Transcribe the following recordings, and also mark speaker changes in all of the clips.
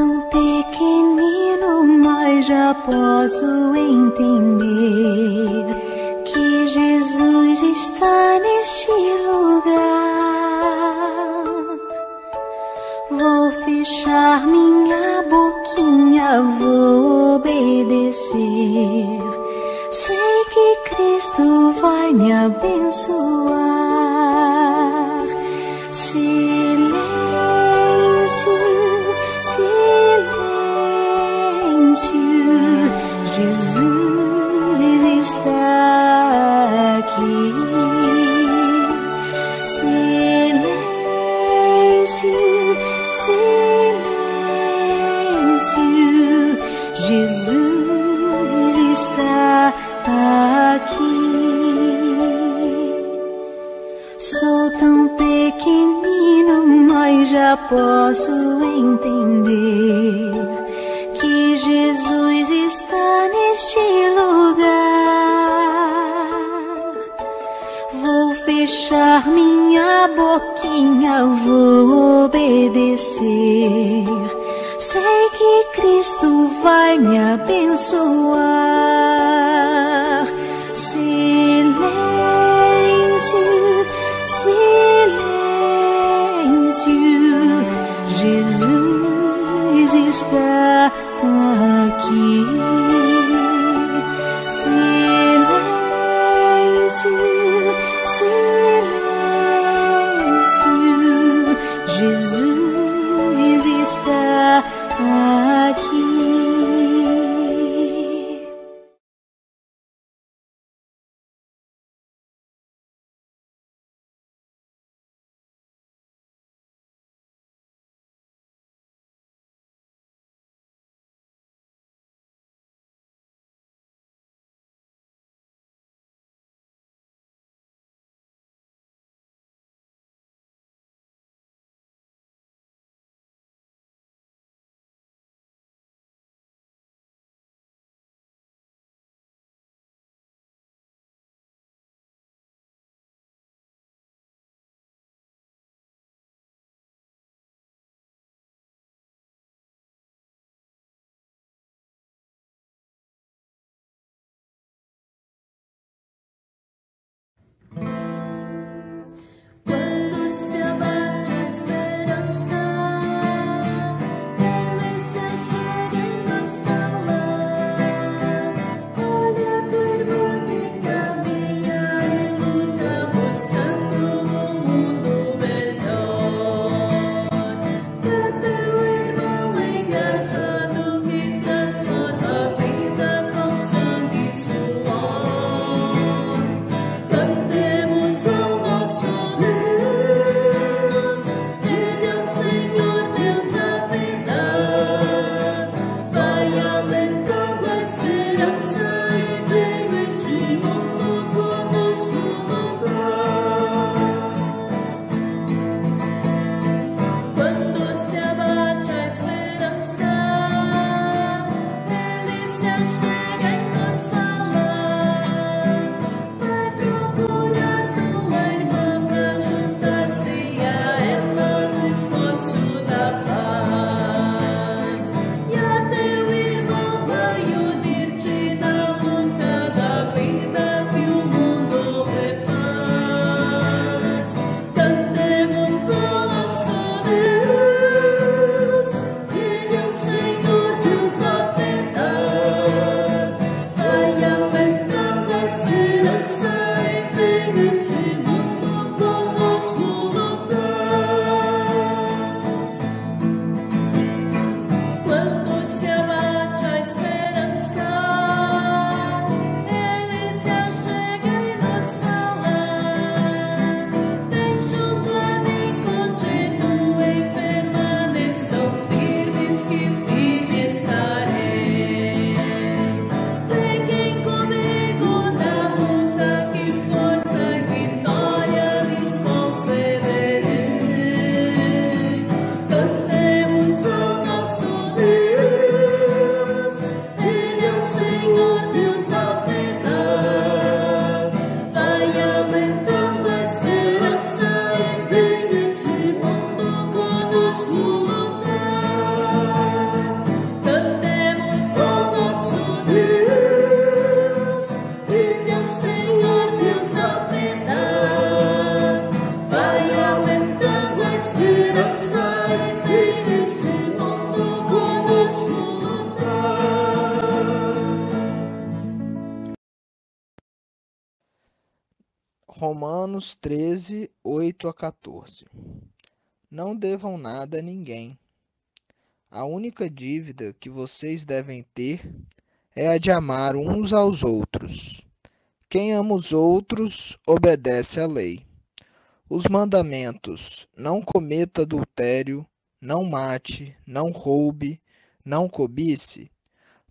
Speaker 1: tão pequenino, mas já posso entender que Jesus está neste lugar. Vou fechar minha boquinha, vou obedecer. Sei que Cristo vai me abençoar. Silêncio, silêncio, Jesus está aqui. Silêncio, silêncio, Jesus está aqui. Sou tão pequenino, mas já posso entender que Jesus está neste lugar. Vou fechar minha boquinha, vou obedecer. Sei que Cristo vai me abençoar. Silêncio, silêncio, Jesus está aqui. Silêncio, silêncio, Jesus está aqui.
Speaker 2: Romanos 13, 8 a 14. Não devam nada a ninguém. A única dívida que vocês devem ter é a de amar uns aos outros. Quem ama os outros obedece à lei. Os mandamentos: não cometa adultério, não mate, não roube, não cobice.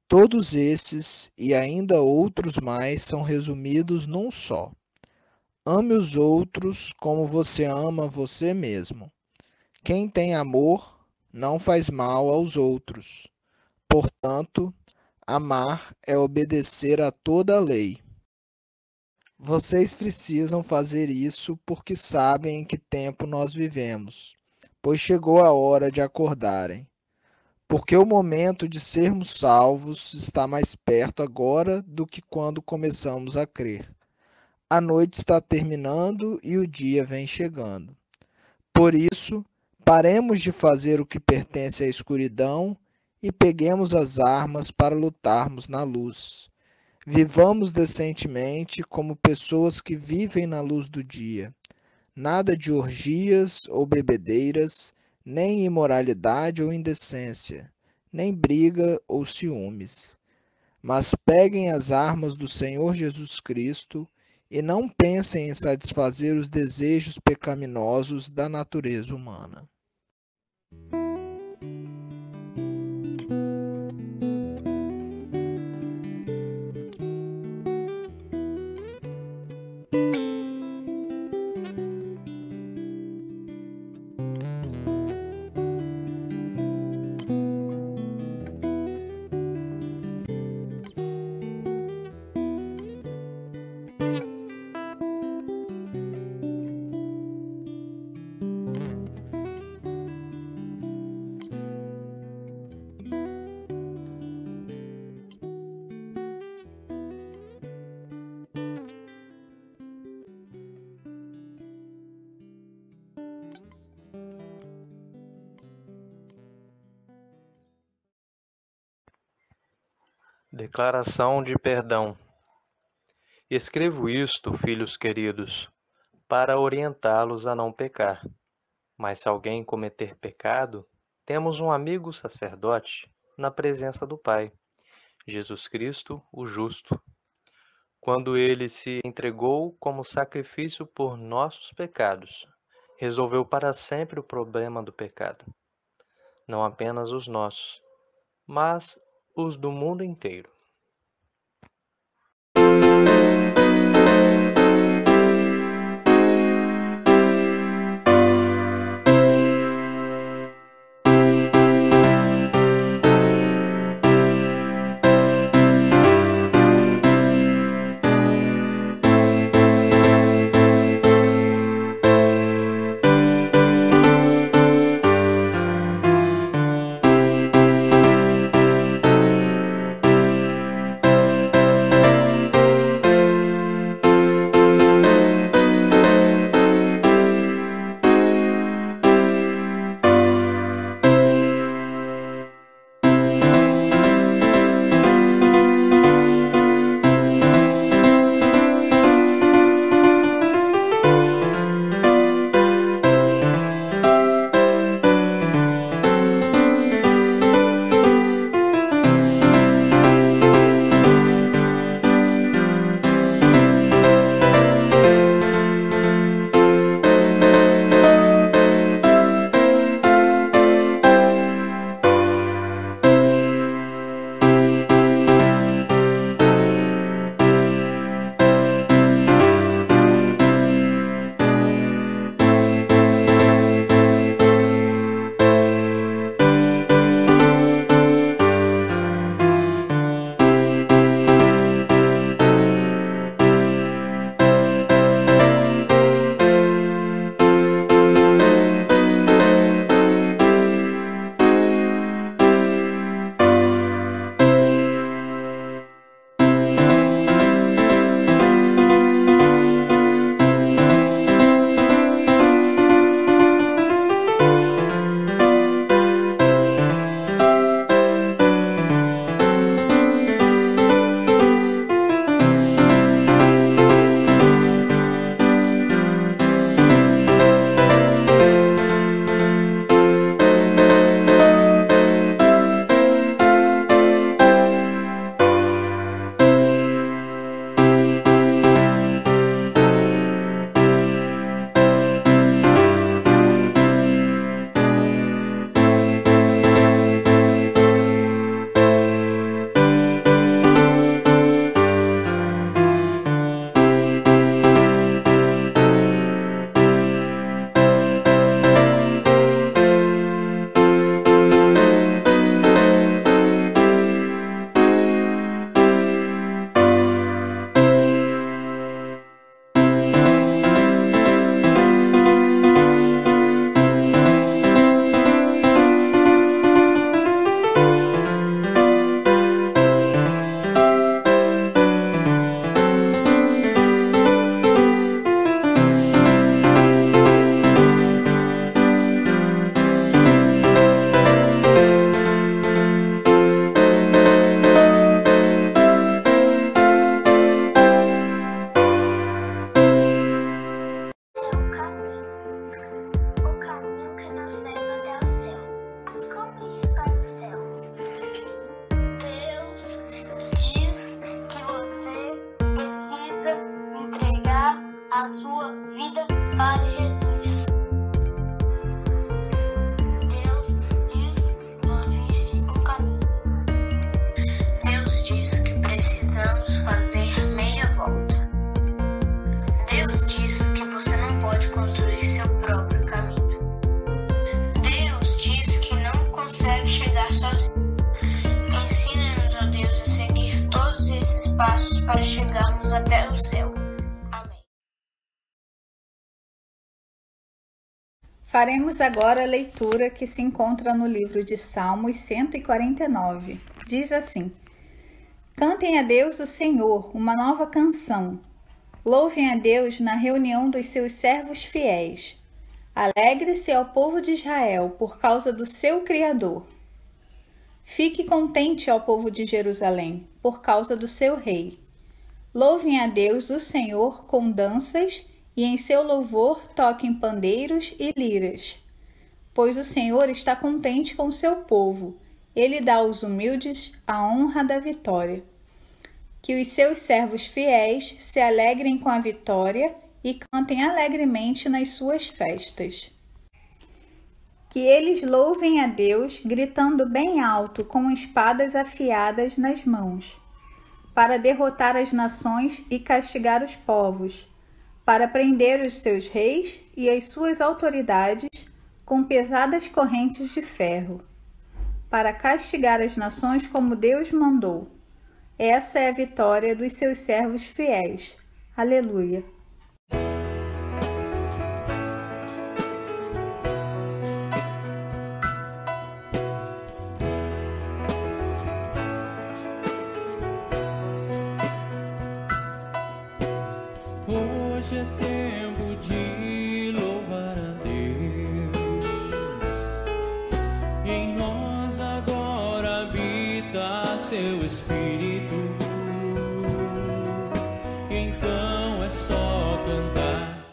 Speaker 2: Todos esses e ainda outros mais são resumidos num só: ame os outros como você ama você mesmo. Quem tem amor não faz mal aos outros. Portanto, amar é obedecer a toda a lei. Vocês precisam fazer isso porque sabem em que tempo nós vivemos, pois chegou a hora de acordarem. Porque o momento de sermos salvos está mais perto agora do que quando começamos a crer. A noite está terminando e o dia vem chegando. Por isso, paremos de fazer o que pertence à escuridão e peguemos as armas para lutarmos na luz. Vivamos decentemente como pessoas que vivem na luz do dia. Nada de orgias ou bebedeiras, nem imoralidade ou indecência, nem briga ou ciúmes. Mas peguem as armas do Senhor Jesus Cristo e não pensem em satisfazer os desejos pecaminosos da natureza humana.
Speaker 3: Declaração de perdão. Escrevo isto, filhos queridos, para orientá-los a não pecar. Mas se alguém cometer pecado, temos um amigo sacerdote na presença do Pai, Jesus Cristo, o justo. Quando ele se entregou como sacrifício por nossos pecados, resolveu para sempre o problema do pecado. Não apenas os nossos, mas os do mundo inteiro.
Speaker 4: a sua vida para Jesus. Deus lhes move-se um caminho. Deus diz que precisamos fazer meia volta. Deus diz que você não pode construir seu próprio caminho. Deus diz que não consegue chegar sozinho. Ensina-nos, ó Deus, a seguir todos esses passos para chegarmos até o céu. Amém.
Speaker 5: Faremos agora a leitura que se encontra no livro de Salmos 149. Diz assim: Cantem a Deus o Senhor uma nova canção. Louvem a Deus na reunião dos seus servos fiéis. Alegre-se ao povo de Israel por causa do seu Criador. Fique contente ao povo de Jerusalém por causa do seu rei. Louvem a Deus o Senhor com danças e em seu louvor toquem pandeiros e liras. Pois o Senhor está contente com o seu povo. Ele dá aos humildes a honra da vitória. Que os seus servos fiéis se alegrem com a vitória e cantem alegremente nas suas festas. Que eles louvem a Deus, gritando bem alto, com espadas afiadas nas mãos, para derrotar as nações e castigar os povos, para prender os seus reis e as suas autoridades com pesadas correntes de ferro, para castigar as nações como Deus mandou. Essa é a vitória dos seus servos fiéis. Aleluia!
Speaker 6: Hoje é tempo de louvar a Deus. Em nós agora habita seu Espírito. Então é só cantar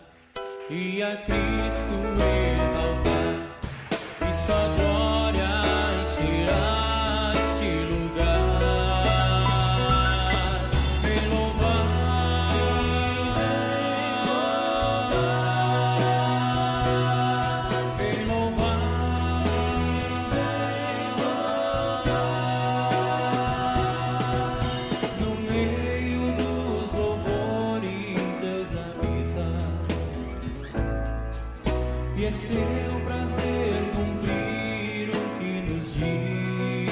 Speaker 6: e a Cristo exaltar, e sua glória encherá este lugar. Vem louvar. E é seu prazer cumprir o que nos diz.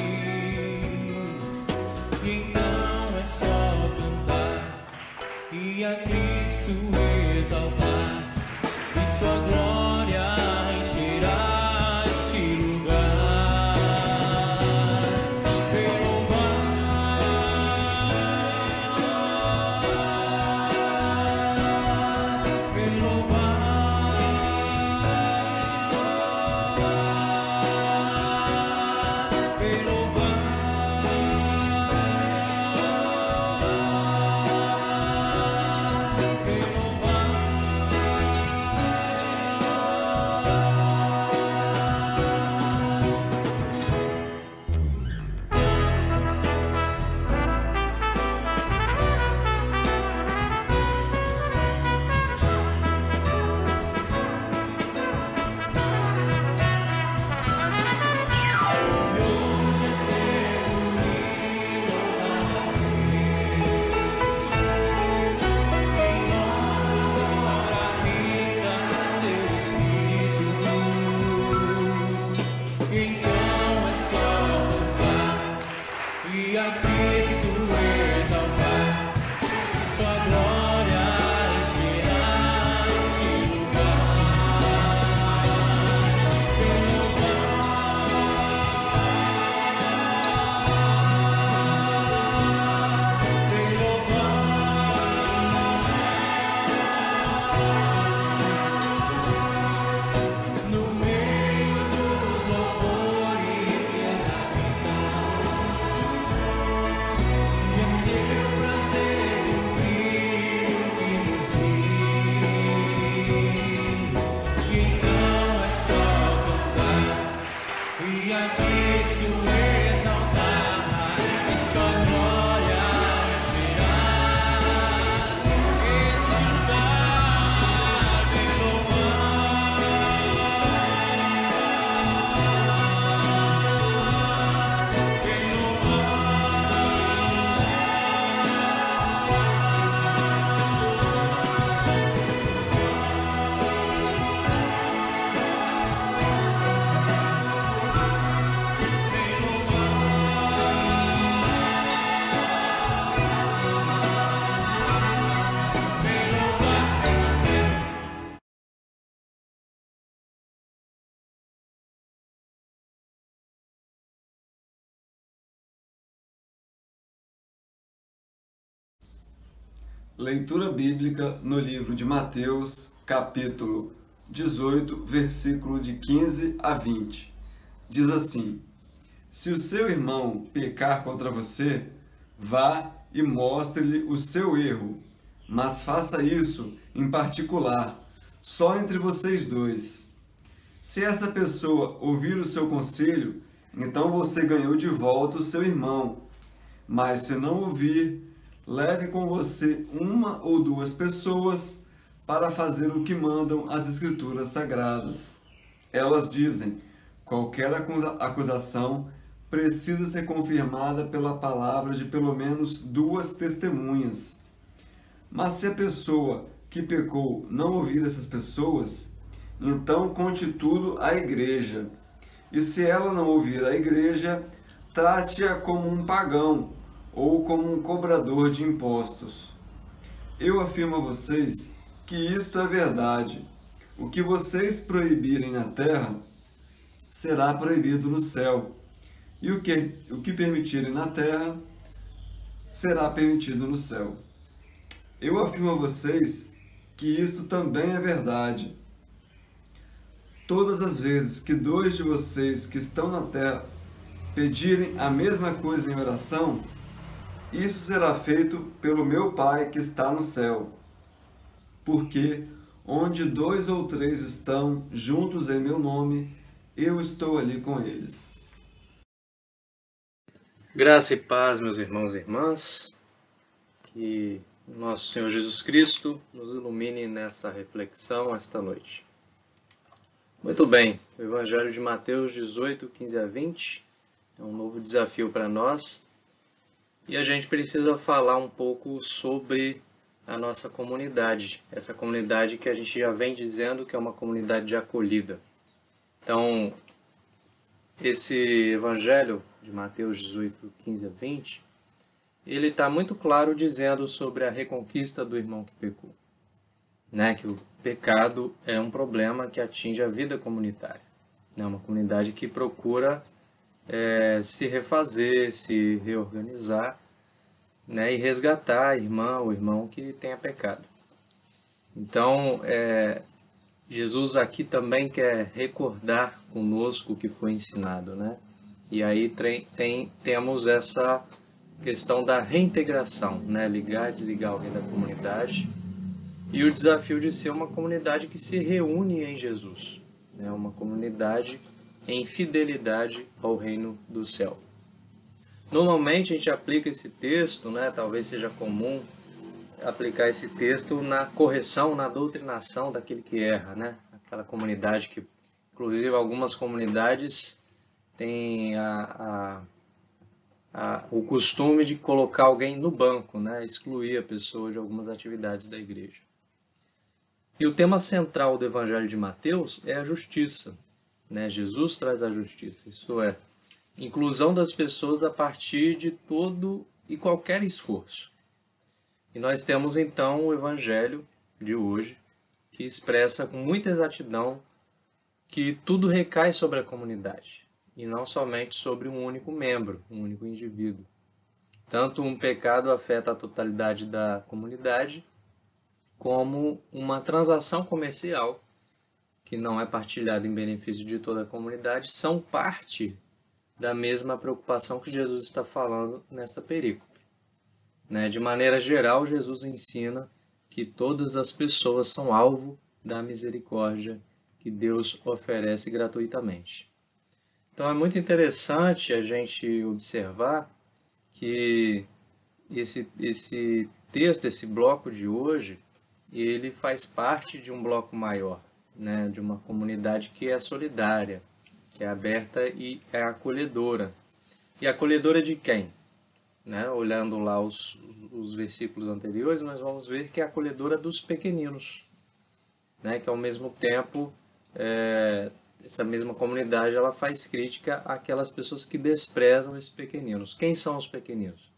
Speaker 6: E não é só cantar e a Cristo exaltar, e sua glória encherá este lugar. Vem louvar, vem louvar. Vem louvar.
Speaker 7: Leitura bíblica no livro de Mateus, capítulo 18, versículo de 15 a 20. Diz assim: Se o seu irmão pecar contra você, vá e mostre-lhe o seu erro, mas faça isso em particular, só entre vocês dois. Se essa pessoa ouvir o seu conselho, então você ganhou de volta o seu irmão. Mas se não ouvir, leve com você uma ou duas pessoas para fazer o que mandam as Escrituras Sagradas. Elas dizem: qualquer acusação precisa ser confirmada pela palavra de pelo menos 2 testemunhas. Mas se a pessoa que pecou não ouvir essas pessoas, então conte tudo à igreja. E se ela não ouvir a igreja, trate-a como um pagão ou como um cobrador de impostos. Eu afirmo a vocês que isto é verdade. O que vocês proibirem na terra será proibido no céu, e o que permitirem na terra será permitido no céu. Eu afirmo a vocês que isto também é verdade. Todas as vezes que 2 de vocês que estão na terra pedirem a mesma coisa em oração, isso será feito pelo meu Pai que está no céu. Porque onde 2 ou 3 estão juntos em meu nome, eu estou ali com eles.
Speaker 3: Graça e paz, meus irmãos e irmãs, que nosso Senhor Jesus Cristo nos ilumine nessa reflexão esta noite. Muito bem, o Evangelho de Mateus 18, 15 a 20 é um novo desafio para nós e a gente precisa falar um pouco sobre a nossa comunidade, essa comunidade que a gente já vem dizendo que é uma comunidade de acolhida. Então, esse Evangelho de Mateus 18, 15 a 20, ele está muito claro dizendo sobre a reconquista do irmão que pecou. Que o pecado é um problema que atinge a vida comunitária. É uma comunidade que procura se refazer, se reorganizar, e resgatar a irmã ou irmão que tenha pecado. Então, Jesus aqui também quer recordar conosco o que foi ensinado, E aí temos essa questão da reintegração, ligar e desligar alguém da comunidade, e o desafio de ser uma comunidade que se reúne em Jesus, uma comunidade em fidelidade ao reino do céu. Normalmente a gente aplica esse texto, talvez seja comum aplicar esse texto na correção, na doutrinação daquele que erra, aquela comunidade que, inclusive algumas comunidades têm o costume de colocar alguém no banco, excluir a pessoa de algumas atividades da igreja. E o tema central do Evangelho de Mateus é a justiça. Jesus traz a justiça, isso é, inclusão das pessoas a partir de todo e qualquer esforço. E nós temos então o Evangelho de hoje, que expressa com muita exatidão que tudo recai sobre a comunidade, e não somente sobre um único membro, um único indivíduo. Tanto um pecado afeta a totalidade da comunidade, como uma transação comercial, que não é partilhada em benefício de toda a comunidade, são parte da mesma preocupação que Jesus está falando nesta perícope. De maneira geral, Jesus ensina que todas as pessoas são alvo da misericórdia que Deus oferece gratuitamente. Então é muito interessante a gente observar que esse texto, esse bloco de hoje, ele faz parte de um bloco maior, de uma comunidade que é solidária, que é aberta e é acolhedora. E acolhedora de quem? Olhando lá os versículos anteriores, nós vamos ver que é acolhedora dos pequeninos, que ao mesmo tempo, essa mesma comunidade ela faz crítica àquelas pessoas que desprezam esses pequeninos. Quem são os pequeninos?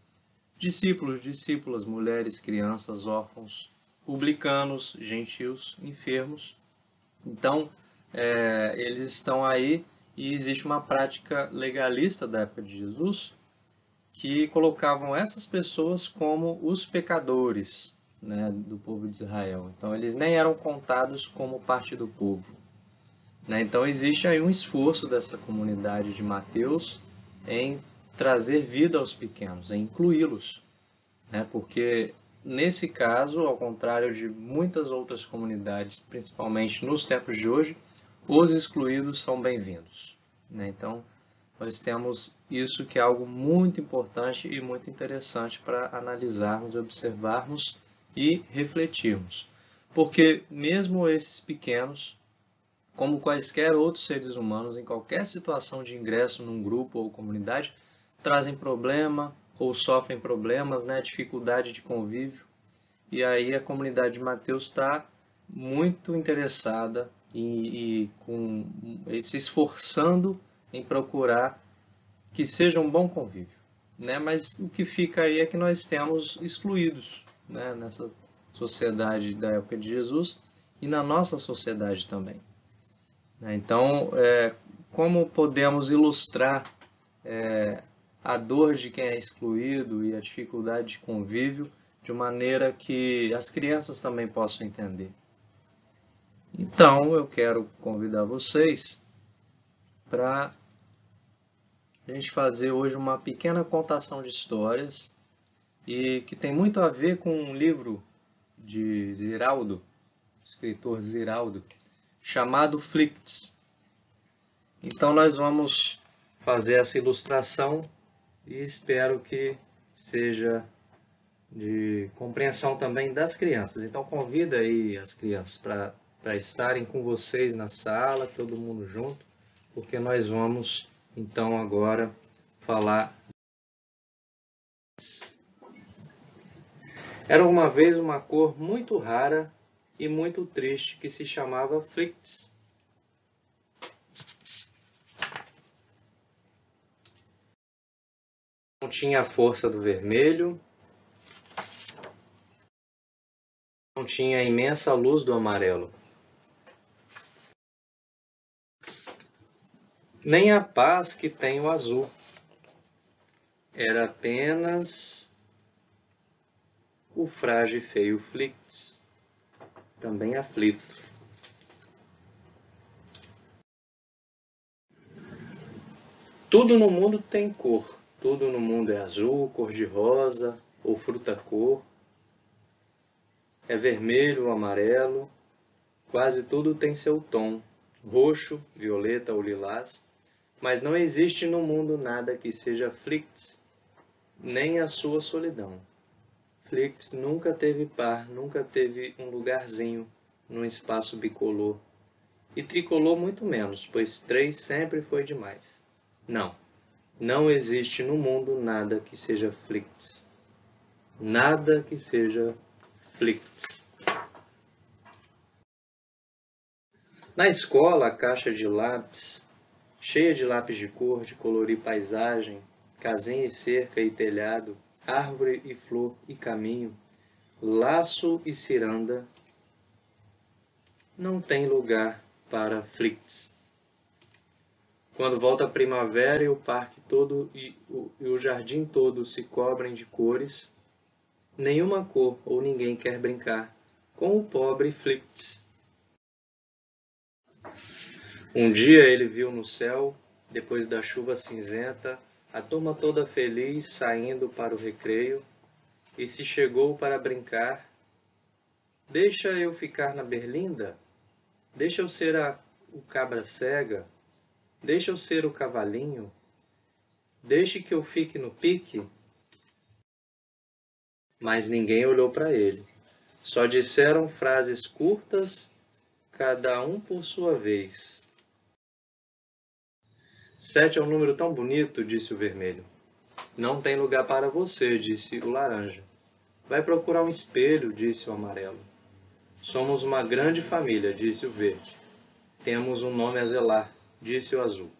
Speaker 3: Discípulos, discípulas, mulheres, crianças, órfãos, publicanos, gentios, enfermos. Então, eles estão aí e existe uma prática legalista da época de Jesus que colocavam essas pessoas como os pecadores, né, do povo de Israel. Então eles nem eram contados como parte do povo, né? Então existe aí um esforço dessa comunidade de Mateus em trazer vida aos pequenos, em incluí-los, né? Porque nesse caso, ao contrário de muitas outras comunidades, principalmente nos tempos de hoje, os excluídos são bem-vindos, né? Então nós temos isso, que é algo muito importante e muito interessante para analisarmos, observarmos e refletirmos. Porque mesmo esses pequenos, como quaisquer outros seres humanos, em qualquer situação de ingresso num grupo ou comunidade, trazem problema ou sofrem problemas, né, dificuldade de convívio. E aí a comunidade de Mateus está muito interessada e se esforçando em procurar que seja um bom convívio, né? Mas o que fica aí é que nós temos excluídos, né, nessa sociedade da época de Jesus e na nossa sociedade também. Então, como podemos ilustrar a dor de quem é excluído e a dificuldade de convívio de maneira que as crianças também possam entender? Então, eu quero convidar vocês para a gente fazer hoje uma pequena contação de histórias, e que tem muito a ver com um livro de Ziraldo, escritor Ziraldo, chamado Flicts. Então nós vamos fazer essa ilustração e espero que seja de compreensão também das crianças. Então convida aí as crianças para estarem com vocês na sala, todo mundo junto, porque nós vamos então agora falar. Era uma vez uma cor muito rara e muito triste que se chamava Flicts. Não tinha a força do vermelho, não tinha a imensa luz do amarelo, nem a paz que tem o azul. Era apenas o frágil e feio Flicts, também aflito. Tudo no mundo tem cor. Tudo no mundo é azul, cor-de-rosa ou fruta-cor. É vermelho ou amarelo. Quase tudo tem seu tom, roxo, violeta ou lilás. Mas não existe no mundo nada que seja Flicts, nem a sua solidão. Flicts nunca teve par, nunca teve um lugarzinho num espaço bicolor. E tricolor muito menos, pois 3 sempre foi demais. Não existe no mundo nada que seja Flicts. Nada que seja Flicts. Na escola, a caixa de lápis, cheia de lápis de cor, de colorir paisagem, casinha e cerca e telhado, árvore e flor e caminho, laço e ciranda, não tem lugar para Flicts. Quando volta a primavera e o parque todo e o jardim todo se cobrem de cores, nenhuma cor ou ninguém quer brincar com o pobre Flicts. Um dia ele viu no céu, depois da chuva cinzenta, a turma toda feliz saindo para o recreio, e se chegou para brincar. Deixa eu ficar na berlinda? Deixa eu ser o cabra cega? Deixa eu ser o cavalinho? Deixe que eu fique no pique? Mas ninguém olhou para ele. Só disseram frases curtas, cada um por sua vez. 7 é um número tão bonito, disse o vermelho. Não tem lugar para você, disse o laranja. Vai procurar um espelho, disse o amarelo. Somos uma grande família, disse o verde. Temos um nome a zelar, disse o azul.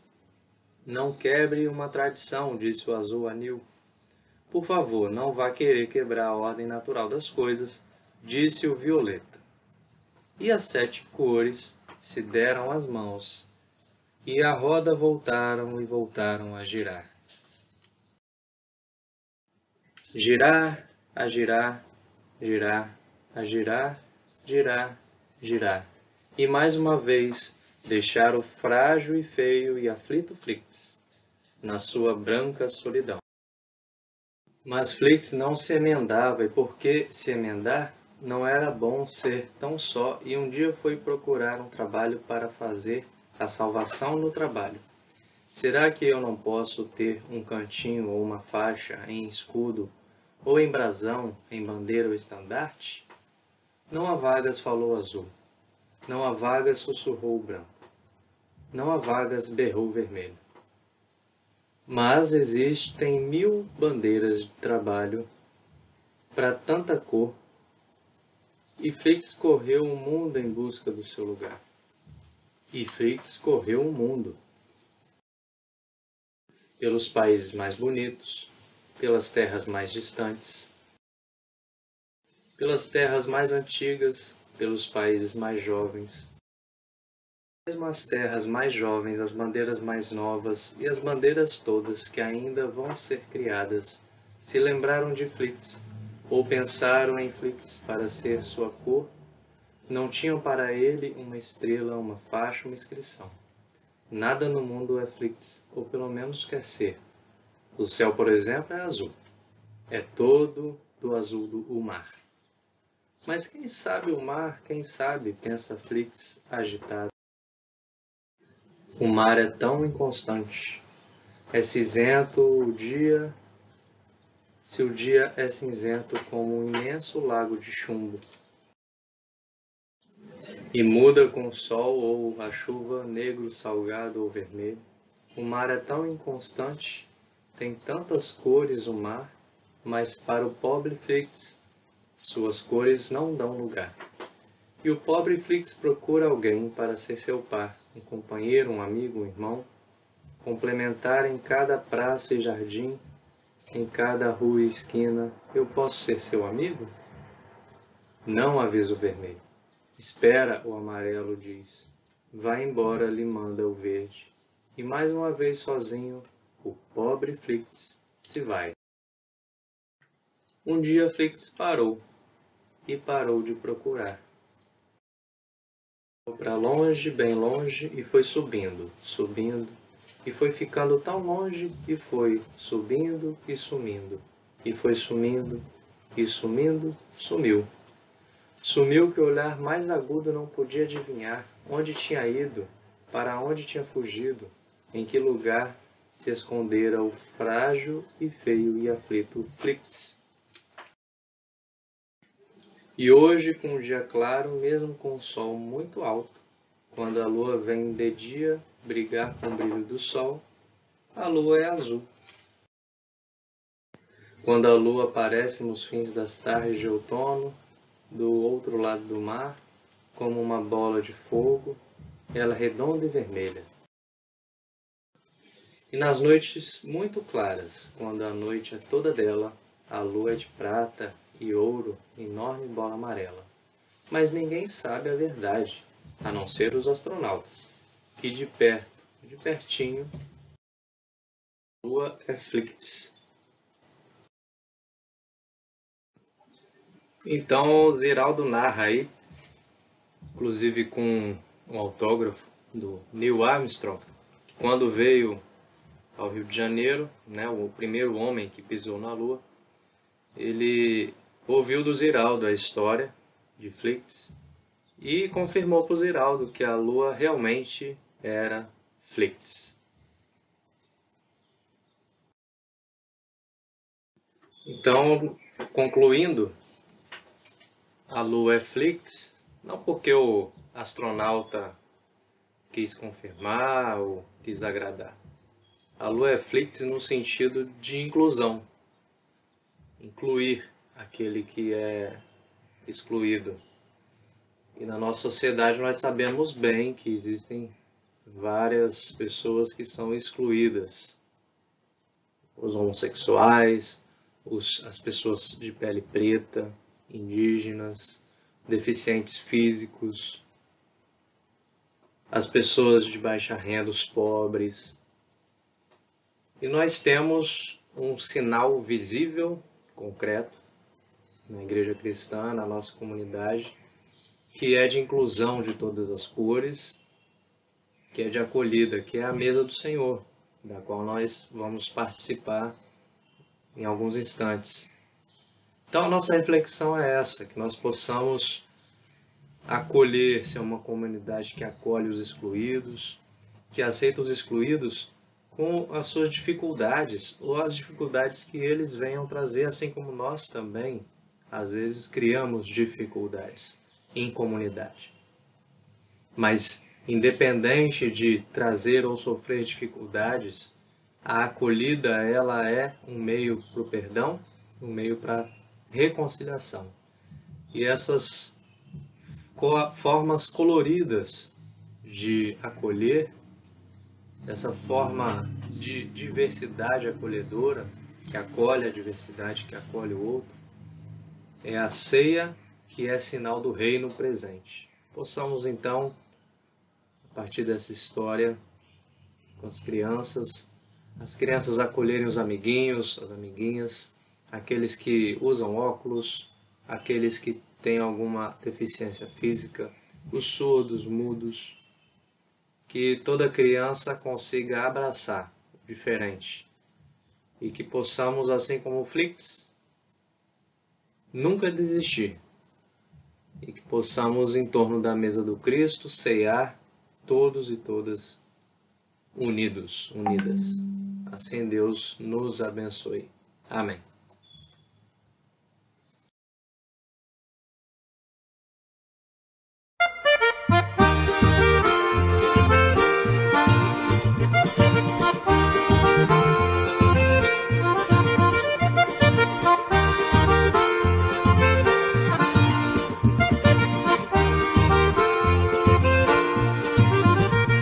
Speaker 3: Não quebre uma tradição, disse o azul anil. Por favor, não vá querer quebrar a ordem natural das coisas, disse o violeta. E as 7 cores se deram as mãos, e a roda voltaram e voltaram a girar. Girar, a girar, girar, a girar, girar, girar, e mais uma vez deixar o frágil e feio e aflito Flix na sua branca solidão. Mas Flix não se emendava, e por que se emendar? Não era bom ser tão só, e um dia foi procurar um trabalho para fazer a salvação no trabalho. Será que eu não posso ter um cantinho ou uma faixa em escudo, ou em brasão, em bandeira ou estandarte? Não há vagas, falou o azul. Não há vagas, sussurrou o branco. Não há vagas, berrou o vermelho. Mas existem 1000 bandeiras de trabalho para tanta cor, e Flix correu o mundo em busca do seu lugar. E Flix correu o mundo. Pelos países mais bonitos, pelas terras mais distantes, pelas terras mais antigas, pelos países mais jovens, mesmo as terras mais jovens, as bandeiras mais novas e as bandeiras todas que ainda vão ser criadas, se lembraram de Flix, ou pensaram em Flix para ser sua cor, não tinham para ele uma estrela, uma faixa, uma inscrição. Nada no mundo é Flix, ou pelo menos quer ser. O céu, por exemplo, é azul. É todo do azul do mar. Mas quem sabe o mar, quem sabe, pensa Flix agitado. O mar é tão inconstante. É cinzento o dia, se o dia é cinzento como um imenso lago de chumbo. E muda com o sol ou a chuva, negro, salgado ou vermelho. O mar é tão inconstante, tem tantas cores o mar, mas para o pobre Flix, suas cores não dão lugar. E o pobre Flix procura alguém para ser seu par, um companheiro, um amigo, um irmão, complementar em cada praça e jardim, em cada rua e esquina. Eu posso ser seu amigo? Não, avisa o vermelho. Espera, o amarelo diz. Vai embora, lhe manda o verde. E mais uma vez sozinho, o pobre Flix se vai. Um dia Flix parou, e parou de procurar. Foi para longe, bem longe, e foi subindo, subindo, e foi ficando tão longe, e foi subindo e sumindo, e foi sumindo e sumindo, sumiu. Sumiu que o olhar mais agudo não podia adivinhar onde tinha ido, para onde tinha fugido, em que lugar se escondera o frágil e feio e aflito Flix. E hoje, com o dia claro, mesmo com o sol muito alto, quando a lua vem de dia brigar com o brilho do sol, a lua é azul. Quando a lua aparece nos fins das tardes de outono, do outro lado do mar, como uma bola de fogo, ela é redonda e vermelha. E nas noites muito claras, quando a noite é toda dela, a lua é de prata e ouro, enorme bola amarela. Mas ninguém sabe a verdade, a não ser os astronautas, que de perto, de pertinho, a lua é Flix. Então, Ziraldo narra aí, inclusive com um autógrafo do Neil Armstrong, que quando veio ao Rio de Janeiro, né, o primeiro homem que pisou na Lua, ele ouviu do Ziraldo a história de Flix e confirmou para o Ziraldo que a Lua realmente era Flix. Então, concluindo, a Lua é Flix, não porque o astronauta quis confirmar ou quis agradar. A Lua é Flix no sentido de inclusão. Incluir aquele que é excluído. E na nossa sociedade nós sabemos bem que existem várias pessoas que são excluídas. Os homossexuais, as pessoas de pele preta, indígenas, deficientes físicos, as pessoas de baixa renda, os pobres. E nós temos um sinal visível, concreto, na igreja cristã, na nossa comunidade, que é de inclusão de todas as cores, que é de acolhida, que é a mesa do Senhor, da qual nós vamos participar em alguns instantes. Então a nossa reflexão é essa, que nós possamos acolher, ser uma comunidade que acolhe os excluídos, que aceita os excluídos com as suas dificuldades, ou as dificuldades que eles venham trazer, assim como nós também, às vezes, criamos dificuldades em comunidade. Mas, independente de trazer ou sofrer dificuldades, a acolhida ela é um meio para o perdão, um meio para a reconciliação. E essas formas coloridas de acolher, essa forma de diversidade acolhedora, que acolhe a diversidade, que acolhe o outro, é a ceia que é sinal do reino presente. Possamos então, a partir dessa história, com as crianças acolherem os amiguinhos, as amiguinhas, aqueles que usam óculos, aqueles que têm alguma deficiência física, os surdos, mudos, que toda criança consiga abraçar o diferente e que possamos, assim como o Flix, nunca desistir e que possamos, em torno da mesa do Cristo, ceiar todos e todas unidos, unidas. Assim Deus nos abençoe. Amém.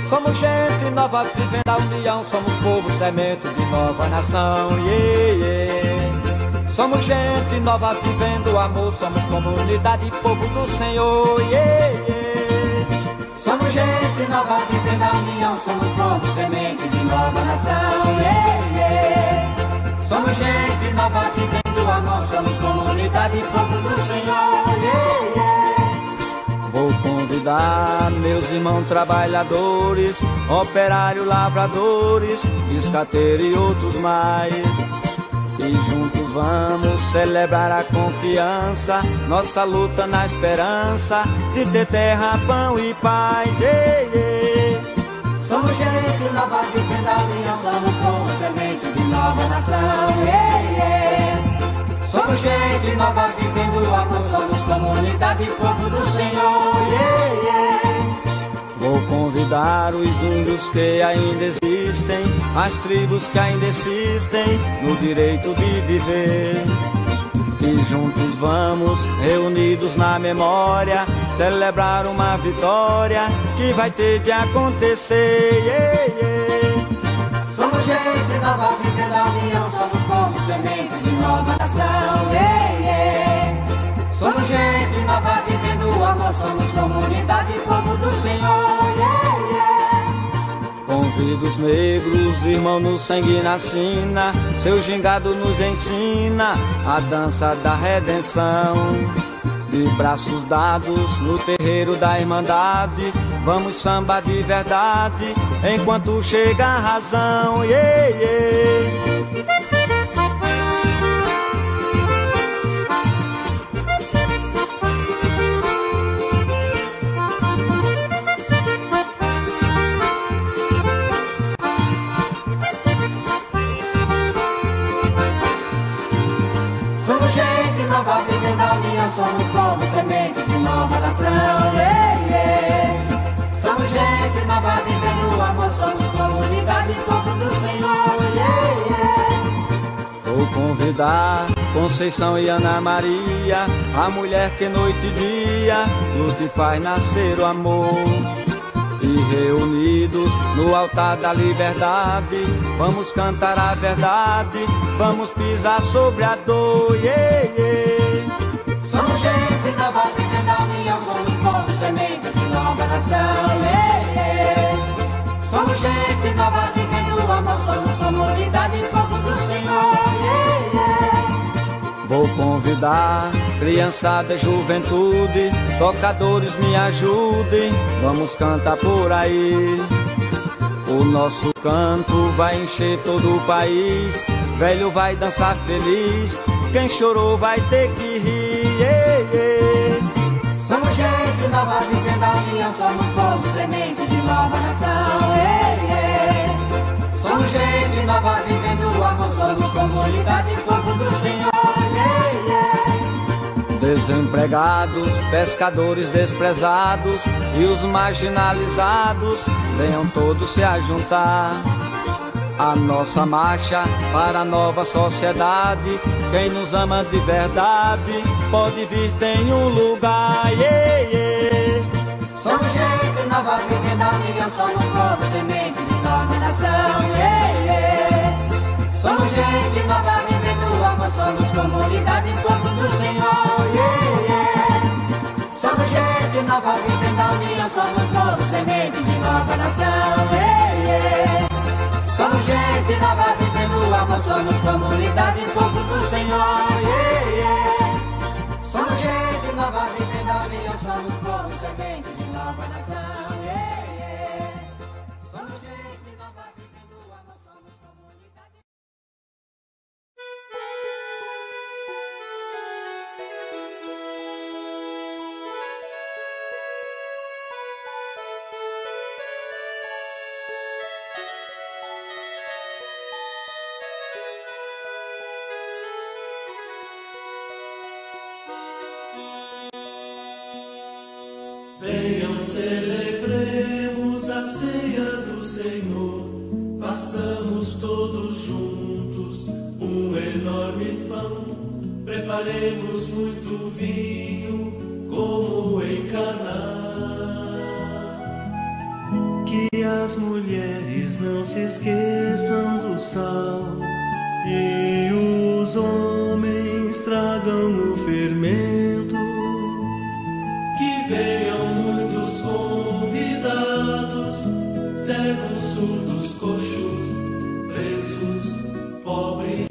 Speaker 8: Somos gente nova vivendo a união, somos povo semente de nova nação, yeah, yeah. Somos gente nova vivendo o amor, somos comunidade, povo do Senhor, yeah, yeah. Somos gente nova vivendo a união, somos povo semente de nova nação, yeah, yeah. Somos gente nova vivendo o amor, somos comunidade, povo do Senhor, yeah, yeah. Vou convidar meus irmãos trabalhadores, operários, lavradores, biscateiros e outros mais. E juntos vamos celebrar a confiança, nossa luta na esperança de ter terra, pão e paz. Ei, ei. Somos gente nova vivendo a união, somos povo semente de nova nação. Ei, ei. Somos gente nova vivendo o amor, somos comunidade, povo do Senhor, yeah, yeah. Vou convidar os índios que ainda existem, as tribos que ainda existem no direito de viver. E juntos vamos, reunidos na memória, celebrar uma vitória que vai ter de acontecer, yeah, yeah. Somos gente nova vivendo a união, somos povo semente de nova nação, yeah, yeah. Somos gente nova vivendo o amor, somos comunidade, povo do Senhor, yeah, yeah. Convido os negros, irmão no sangue na sina, seu gingado nos ensina a dança da redenção. De braços dados no terreiro da Irmandade, vamos samba de verdade, enquanto chega a razão, yeah, yeah. Somos gente nova vivendo a união, somos povo semente de nova nação, yeah, yeah. Somos gente nova vivendo o amor, somos comunidade, povo do Senhor, yeah, yeah. Vou convidar Conceição e Ana Maria, a mulher que noite e dia luta e faz nascer o amor. E reunidos no altar da liberdade, vamos cantar a verdade, vamos pisar sobre a dor, yeah, yeah. Somos gente nova vivendo a união, somos povo semente de nova nação, yeah, yeah. Somos gente nova vivendo o amor, somos comunidade, povo do Senhor, yeah, yeah. Vou convidar criançada, juventude, tocadores me ajudem, vamos cantar por aí. O nosso canto vai encher todo o país, velho vai dançar feliz, quem chorou vai ter que rir.
Speaker 9: Somos gente nova vivendo a união, somos povo, semente de nova nação. Somos gente nova vivendo o amor, somos comunidade, povo do Senhor.
Speaker 8: Desempregados, pescadores desprezados e os marginalizados, venham todos se ajuntar. A nossa marcha para a nova sociedade, quem nos ama de verdade pode vir, tem um lugar.
Speaker 9: Somos gente nova vivendo a união, somos povo, semente de nova nação. Somos gente nova vivendo o amor, somos comunidade, povo do Senhor. Somos gente nova vivendo a união, somos povo, semente de nova nação. Somos gente nova vivendo o amor, somos comunidade, povo do Senhor. Somos gente nova vivendo a união, somos povo, semente de nova nação. Somos gente nova vivendo o amor, somos comunidade.
Speaker 6: Venham, celebremos a ceia do Senhor, façamos todos juntos um enorme pão, preparemos muito vinho, como em Caná. Que as mulheres não se esqueçam do sal, e os homens tragam o fermento. Que venham muitos convidados, cegos, surdos, coxos, presos, pobres.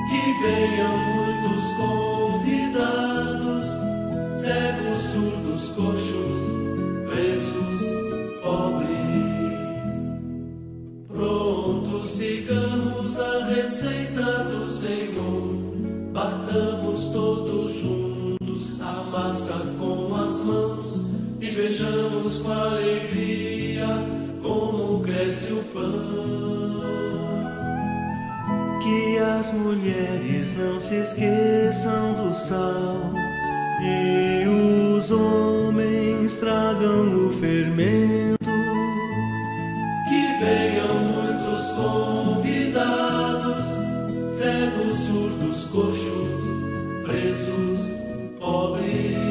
Speaker 6: Que venham muitos convidados, cegos, surdos, coxos, presos, pobres. Pronto, sigamos a receita do Senhor, batamos todos juntos a massa com as mãos e vejamos com alegria como cresce o pão. Que as mulheres não se esqueçam do sal, e os homens tragam o fermento. Que venham muitos convidados, cegos, surdos, coxos, presos, pobres.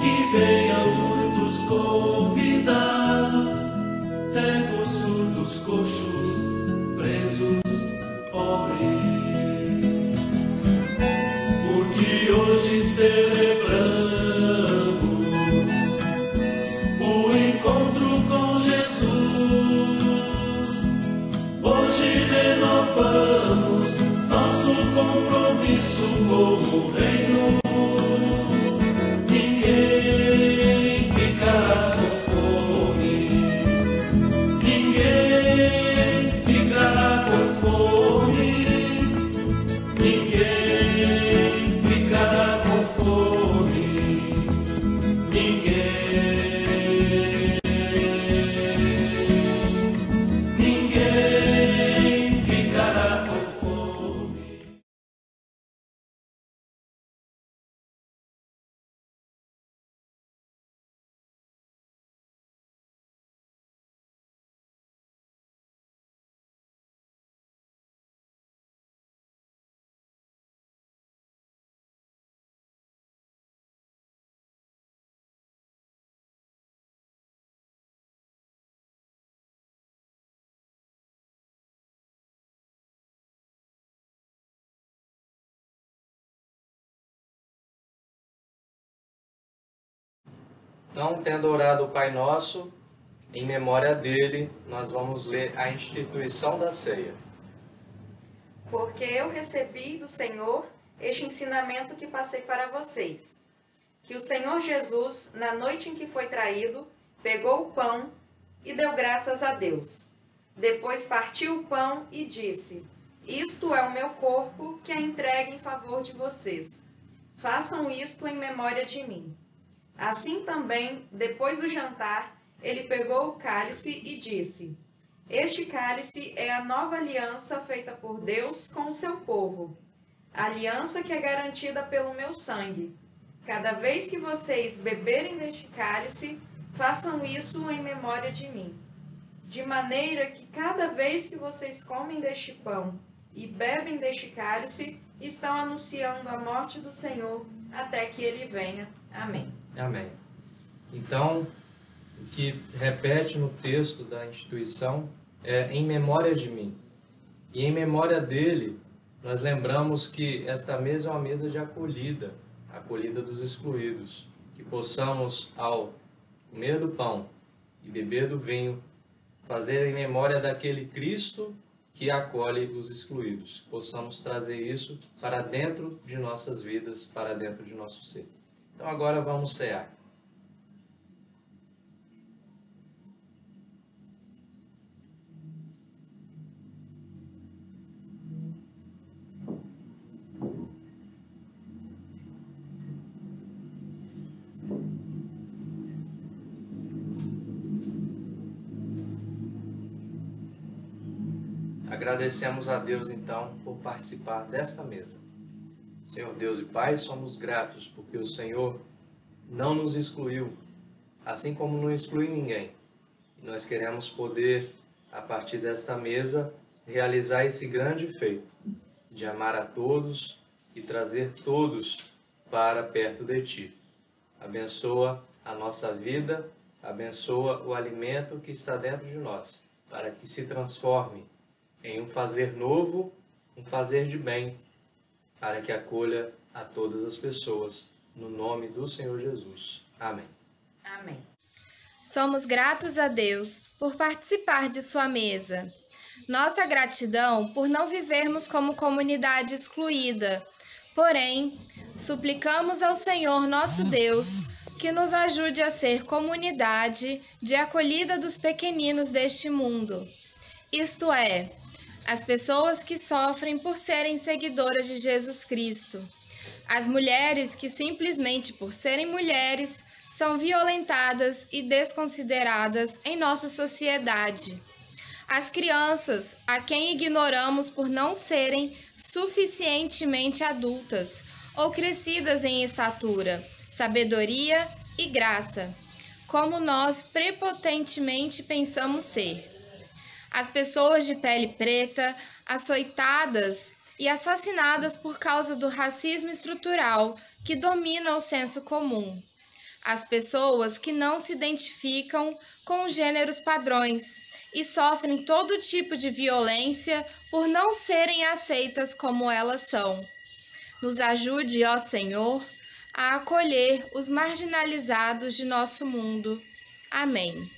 Speaker 6: Que venham muitos convidados, cegos, surdos, coxos, presos, pobres. Porque hoje celebramos o encontro com Jesus. Hoje renovamos nosso compromisso com o reino. Ninguém ficará com fome, ninguém ficará com fome, ninguém ficará com fome, ninguém ficará com fome.
Speaker 3: Então, tendo orado o Pai Nosso, em memória dele, nós vamos ler a instituição da ceia.
Speaker 10: Porque eu recebi do Senhor este ensinamento que passei para vocês. Que o Senhor Jesus, na noite em que foi traído, pegou o pão e deu graças a Deus. Depois partiu o pão e disse: Isto é o meu corpo que é entregue em favor de vocês. Façam isto em memória de mim. Assim também, depois do jantar, ele pegou o cálice e disse: Este cálice é a nova aliança feita por Deus com o seu povo. A aliança que é garantida pelo meu sangue. Cada vez que vocês beberem deste cálice, façam isso em memória de mim. De maneira que cada vez que vocês comem deste pão e bebem deste cálice, estão anunciando a morte do Senhor até que ele venha. Amém.
Speaker 3: Amém. Então, o que repete no texto da instituição é em memória de mim. E em memória dele, nós lembramos que esta mesa é uma mesa de acolhida, acolhida dos excluídos. Que possamos, ao comer do pão e beber do vinho, fazer em memória daquele Cristo que acolhe os excluídos. Possamos trazer isso para dentro de nossas vidas, para dentro de nosso ser. Então agora vamos cear. Agradecemos a Deus, então, por participar desta mesa. Senhor Deus e Pai, somos gratos porque o Senhor não nos excluiu, assim como não exclui ninguém. E nós queremos poder, a partir desta mesa, realizar esse grande feito de amar a todos e trazer todos para perto de Ti. Abençoa a nossa vida, abençoa o alimento que está dentro de nós, para que se transforme em um fazer novo, um fazer de bem, para que acolha a todas as pessoas, no nome do Senhor Jesus. Amém.
Speaker 10: Amém.
Speaker 11: Somos gratos a Deus por participar de sua mesa. Nossa gratidão por não vivermos como comunidade excluída. Porém, suplicamos ao Senhor nosso Deus que nos ajude a ser comunidade de acolhida dos pequeninos deste mundo. Isto é, as pessoas que sofrem por serem seguidoras de Jesus Cristo. As mulheres que simplesmente por serem mulheres são violentadas e desconsideradas em nossa sociedade. As crianças, a quem ignoramos por não serem suficientemente adultas ou crescidas em estatura, sabedoria e graça, como nós prepotentemente pensamos ser. As pessoas de pele preta, açoitadas e assassinadas por causa do racismo estrutural que domina o senso comum. As pessoas que não se identificam com os gêneros padrões e sofrem todo tipo de violência por não serem aceitas como elas são. Nos ajude, ó Senhor, a acolher os marginalizados de nosso mundo. Amém.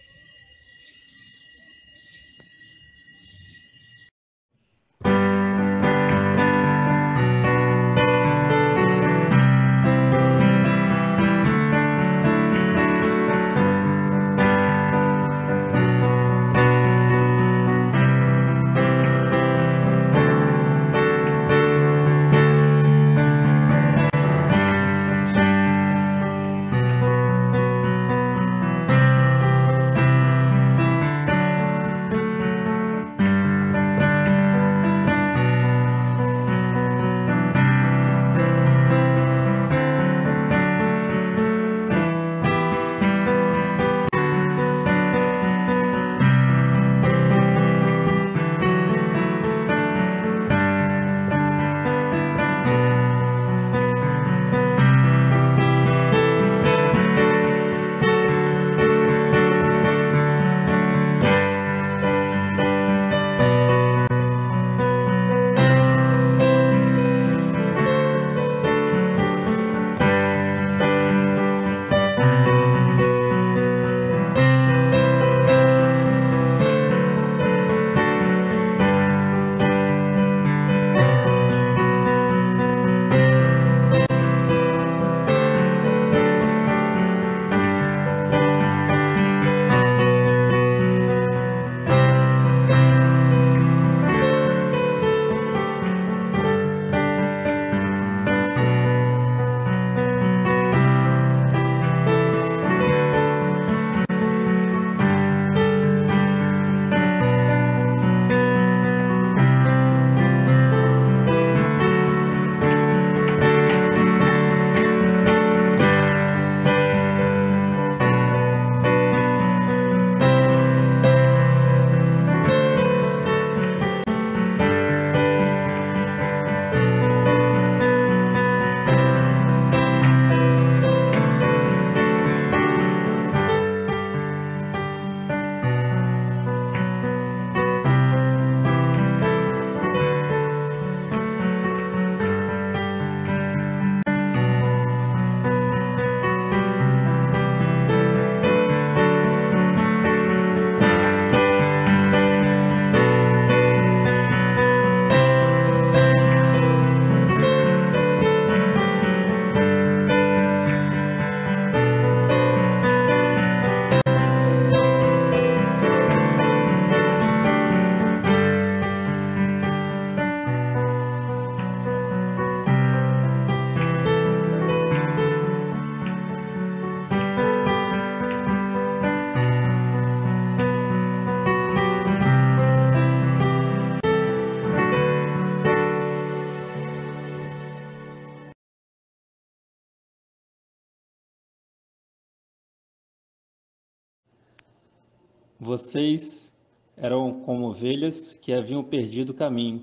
Speaker 12: Vocês eram como ovelhas que haviam perdido o caminho,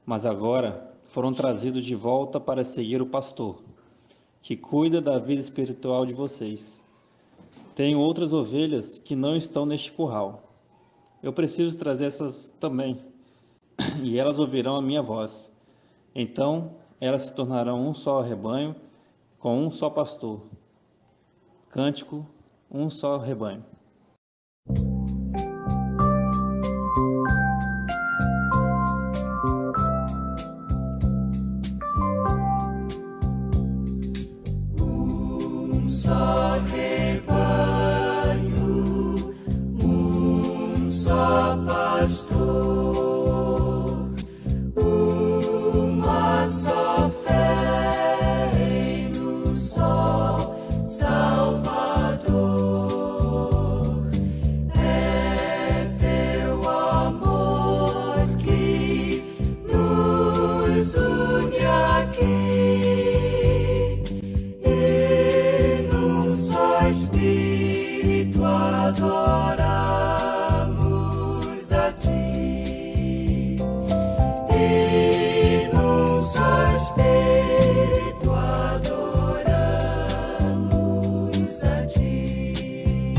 Speaker 12: mas agora foram trazidos de volta para seguir o pastor, que cuida da vida espiritual de vocês. Tenho outras ovelhas que não estão neste curral. Eu preciso trazer essas também, e elas ouvirão a minha voz. Então, elas se tornarão um só rebanho, com um só pastor. Cântico, um só rebanho.
Speaker 6: Um só rebanho, um só pastor, uma só fé em um só Salvador. É teu amor que nos une aqui, e num só Espírito adoramos a Ti. E num só Espírito adoramos a Ti.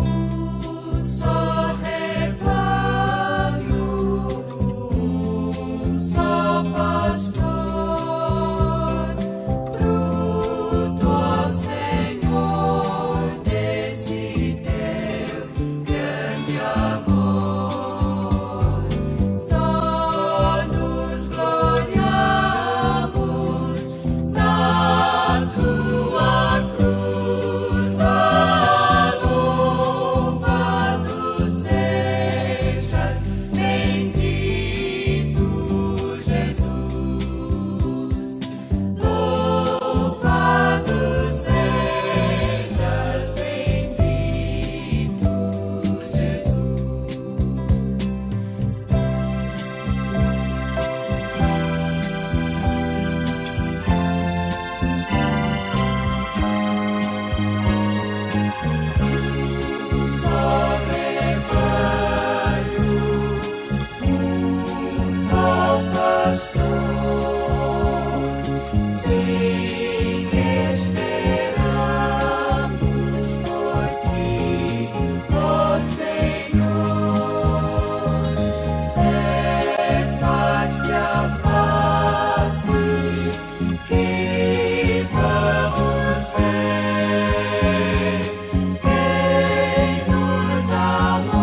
Speaker 6: Um só rebanho, um só pastor, fruto, ó Senhor, desse Teu grande amor. Só nos gloriamos na Tua cruz. Louvado sejas, bendito Jesus. Louvado sejas, bendito Jesus. Um só rebanho, um só pastor. Sim, esperamos por Ti, ó Senhor. É face a face que vamos ver quem nos amou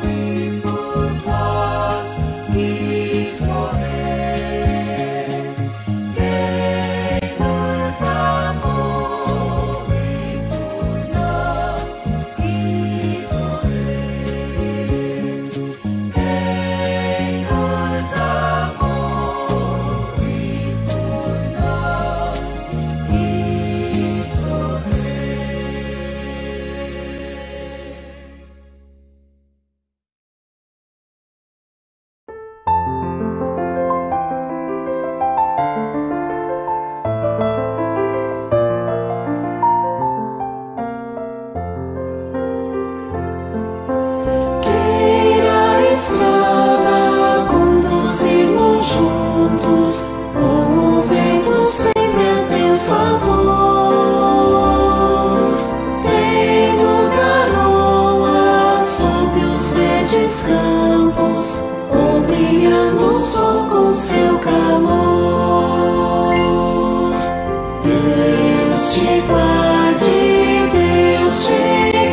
Speaker 6: e por nós quis morrer. Quem nos amou e por nós quis morrer. Quem nos amou e por nós quis Queira a estrada conduzir-nos juntos, com o vento sempre a teu favor, tendo garoa sobre os verdes campos, ou brilhando o sol com seu calor. Deus te guarde, Deus te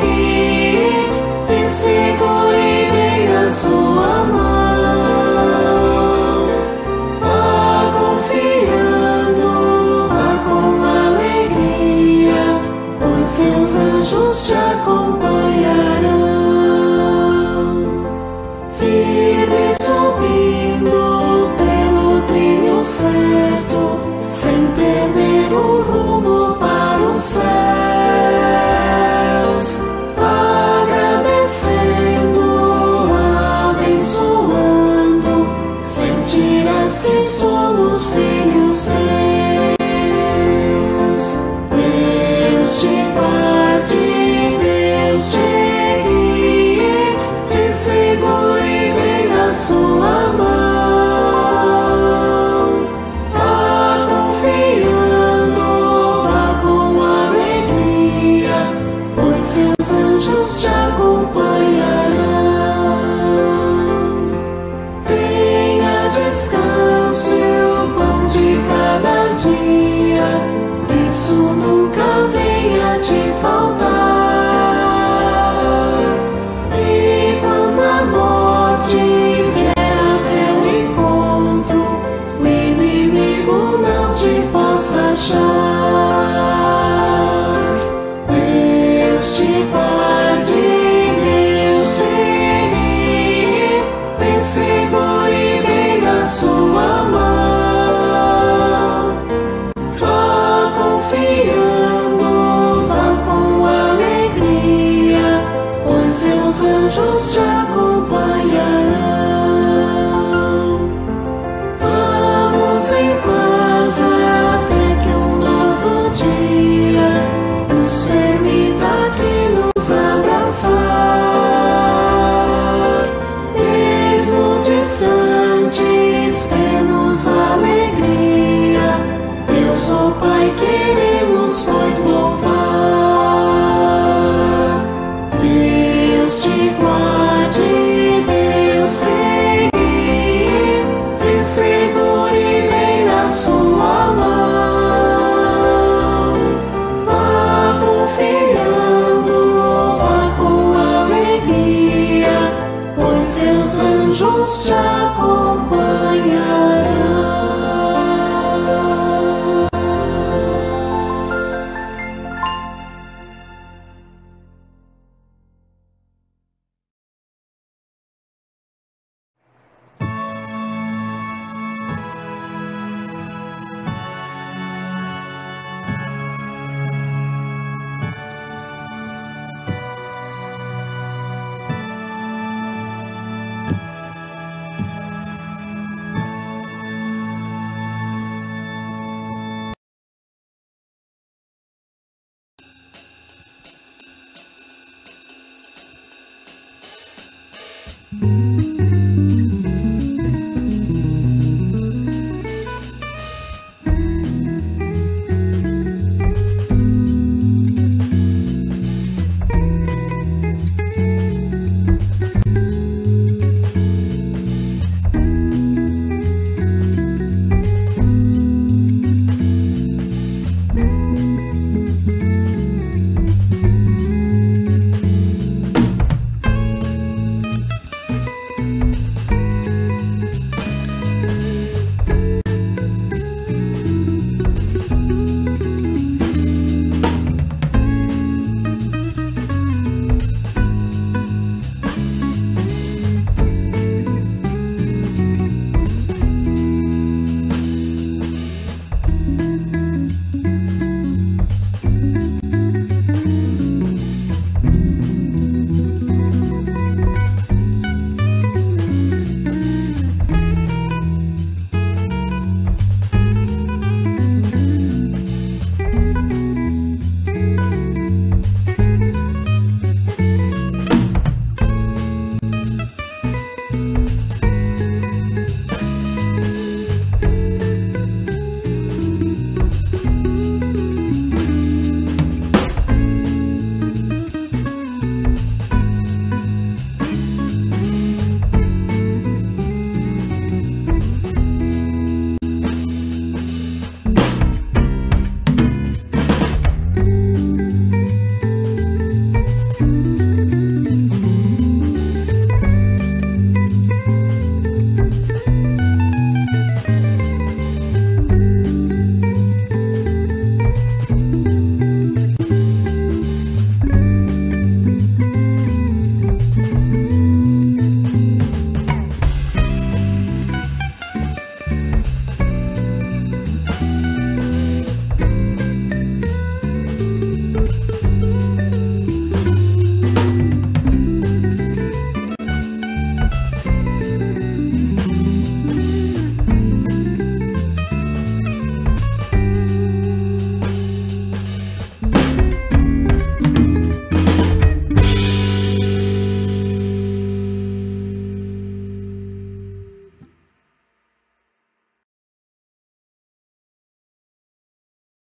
Speaker 6: guie, te segure bem na sua mão. Vá confiando, vá com alegria, pois seus anjos te acompanharão. Firme subindo pelo trilho certo, sem perder o rumo para os céus, agradecendo, abençoando, sentirás que somos filhos seus. Deus te guarde, Deus te
Speaker 13: sua mão. Vá confiando, vá com alegria, pois seus anjos te acompanharão. Vamos em paz até que um novo dia nos permita aqui nos abraçar. Mesmo distantes, temos alegria. Deus, ó Pai, queremos pois louvar. Deus te guarde, Deus te guie, te segure bem na sua mão. Vá confiando, vá com alegria, pois seus anjos te acompanharão.
Speaker 1: Música